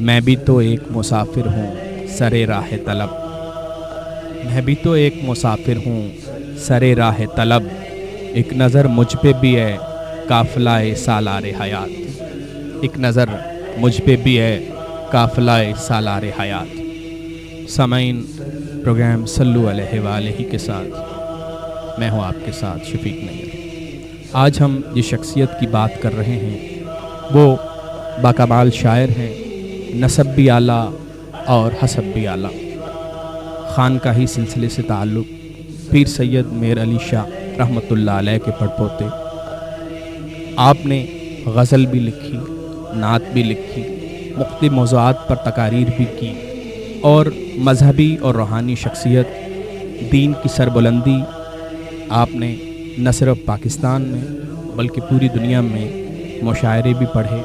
میں بھی تو ایک مسافر ہوں سرے راہ طلب، میں بھی تو ایک مسافر ہوں سرے راہ طلب، ایک نظر مجھ پہ بھی ہے قافلہ سالار حیات، ایک نظر مجھ پہ بھی ہے قافلہ سالار حیات۔ سامعین، پروگرام صلو علیہ وآلہ کے ساتھ میں ہوں آپ کے ساتھ شفیق نیر۔ آج ہم جس شخصیت کی بات کر رہے ہیں وہ باکمال شاعر ہیں، نسب بھی اعلیٰ اور حسب بھی اعلیٰ۔ خانقاہی سلسلے سے تعلق، پیر سید میر علی شاہ رحمۃ اللہ علیہ کے پڑپوتے۔ آپ نے غزل بھی لکھی، نعت بھی لکھی، مختلف موضوعات پر تقاریر بھی کی، اور مذہبی اور روحانی شخصیت، دین کی سربلندی آپ نے نہ صرف پاکستان میں بلکہ پوری دنیا میں مشاعرے بھی پڑھے۔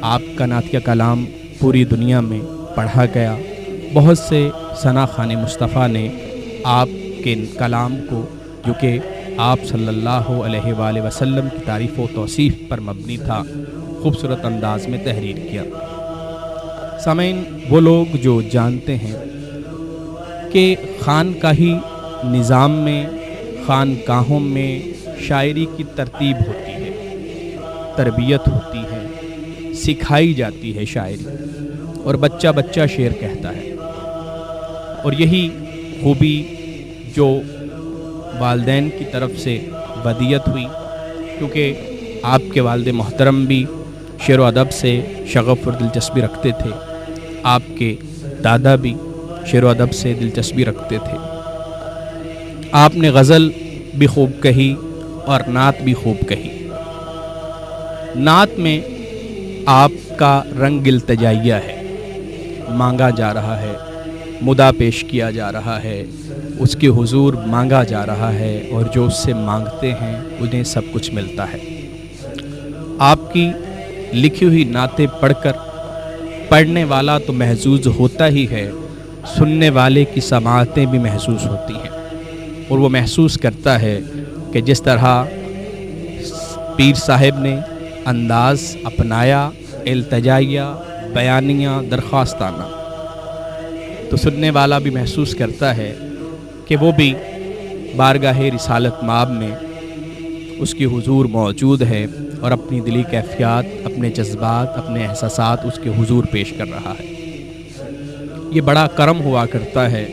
آپ کا نعتیہ کلام پوری دنیا میں پڑھا گیا۔ بہت سے ثنا خوان مصطفیٰ نے آپ کے کلام کو، جو کہ آپ صلی اللہ علیہ وآلہ وسلم کی تعریف و توصیف پر مبنی تھا، خوبصورت انداز میں تحریر کیا۔ سامعین، وہ لوگ جو جانتے ہیں کہ خانقاہی نظام میں، خانقاہوں میں شاعری کی ترتیب ہوتی ہے، تربیت ہوتی ہے، سکھائی جاتی ہے شاعری، اور بچہ بچہ شعر کہتا ہے۔ اور یہی خوبی جو والدین کی طرف سے ودیت ہوئی، کیونکہ آپ کے والد محترم بھی شعر و ادب سے شغف اور دلچسپی رکھتے تھے، آپ کے دادا بھی شعر و ادب سے دلچسپی رکھتے تھے۔ آپ نے غزل بھی خوب کہی اور نعت بھی خوب کہی۔ نعت میں آپ کا رنگ التجائیہ ہے، مانگا جا رہا ہے، مدعا پیش کیا جا رہا ہے، اس کے حضور مانگا جا رہا ہے، اور جو اس سے مانگتے ہیں انہیں سب کچھ ملتا ہے۔ آپ کی لکھی ہوئی نعتیں پڑھ کر پڑھنے والا تو محظوظ ہوتا ہی ہے، سننے والے کی سماعتیں بھی محسوس ہوتی ہیں، اور وہ محسوس کرتا ہے کہ جس طرح پیر صاحب نے انداز اپنایا، التجائیہ، بیانیہ، درخواستانہ، تو سننے والا بھی محسوس کرتا ہے کہ وہ بھی بارگاہ رسالت مآب میں اس کی حضور موجود ہے، اور اپنی دلی کیفیات، اپنے جذبات، اپنے احساسات اس کے حضور پیش کر رہا ہے۔ یہ بڑا کرم ہوا کرتا ہے،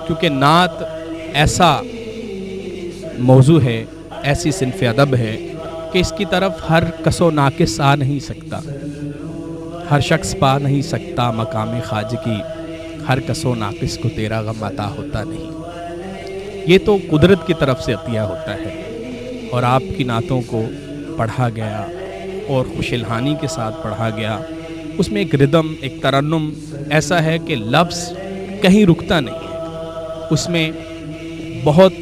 کیونکہ نعت ایسا موضوع ہے، ایسی صنف ادب ہے کہ اس کی طرف ہر کس و ناقص آ نہیں سکتا، ہر شخص پا نہیں سکتا مقام خواجگی، ہر کس و ناقص کو تیرا غم عطا ہوتا نہیں۔ یہ تو قدرت کی طرف سے عطیہ ہوتا ہے، اور آپ کی نعتوں کو پڑھا گیا اور خوش الحانی کے ساتھ پڑھا گیا۔ اس میں ایک ردم، ایک ترنم ایسا ہے کہ لفظ کہیں رکتا نہیں ہے، اس میں بہت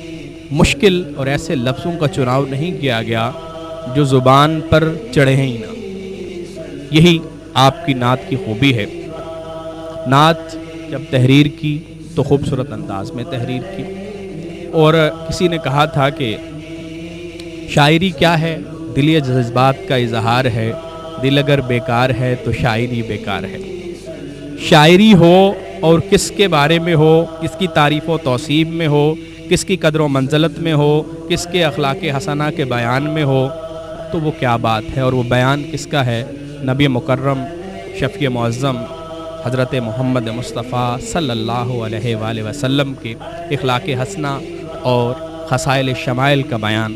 مشکل اور ایسے لفظوں کا چناؤ نہیں کیا گیا جو زبان پر چڑھے ہی نہ۔ یہی آپ کی نعت کی خوبی ہے۔ نعت جب تحریر کی تو خوبصورت انداز میں تحریر کی، اور کسی نے کہا تھا کہ شاعری کیا ہے؟ دلی جذبات کا اظہار ہے، دل اگر بیکار ہے تو شاعری بیکار ہے۔ شاعری ہو اور کس کے بارے میں ہو، کس کی تعریف و توصیف میں ہو، کس کی قدر و منزلت میں ہو، کس کے اخلاق حسنہ کے بیان میں ہو، تو وہ کیا بات ہے، اور وہ بیان کس کا ہے؟ نبی مکرم شفیع معظم حضرت محمد مصطفیٰ صلی اللہ علیہ وآلہ وسلم کے اخلاق حسنہ اور خصائل شمائل کا بیان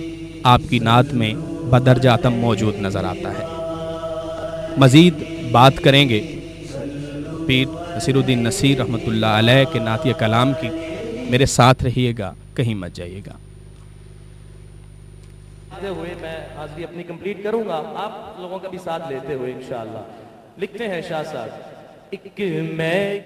آپ کی نعت میں بدرجہ اتم موجود نظر آتا ہے۔ مزید بات کریں گے پیر نصیر الدین نصیر رحمۃ اللہ علیہ کے نعتیہ کلام کی۔ میرے ساتھ رہیے گا، کہیں مت جائیے گا۔ ہوئے میں حاضری اپنی کمپلیٹ کروں گا، آپ لوگوں کا بھی ساتھ لیتے ہوئے انشاءاللہ۔ لکھتے ہیں شاہ صاحب، ایک میں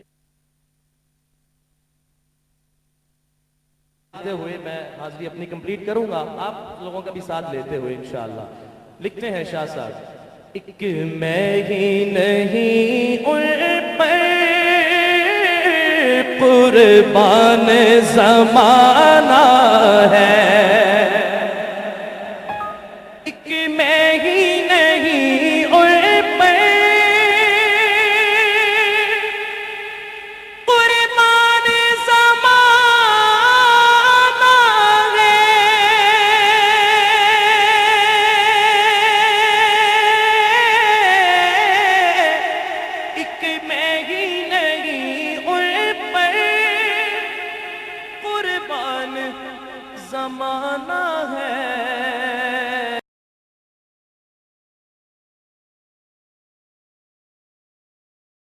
ہوئے میں حاضری اپنی کمپلیٹ کروں گا، آپ لوگوں کا بھی ساتھ لیتے ہوئے انشاءاللہ۔ لکھتے ہیں شاہ صاحب، ایک میں ہی نہیں ان پر قربان زمانہ ہے، ایک میں ہی نہیں ان پر زمانہ ہے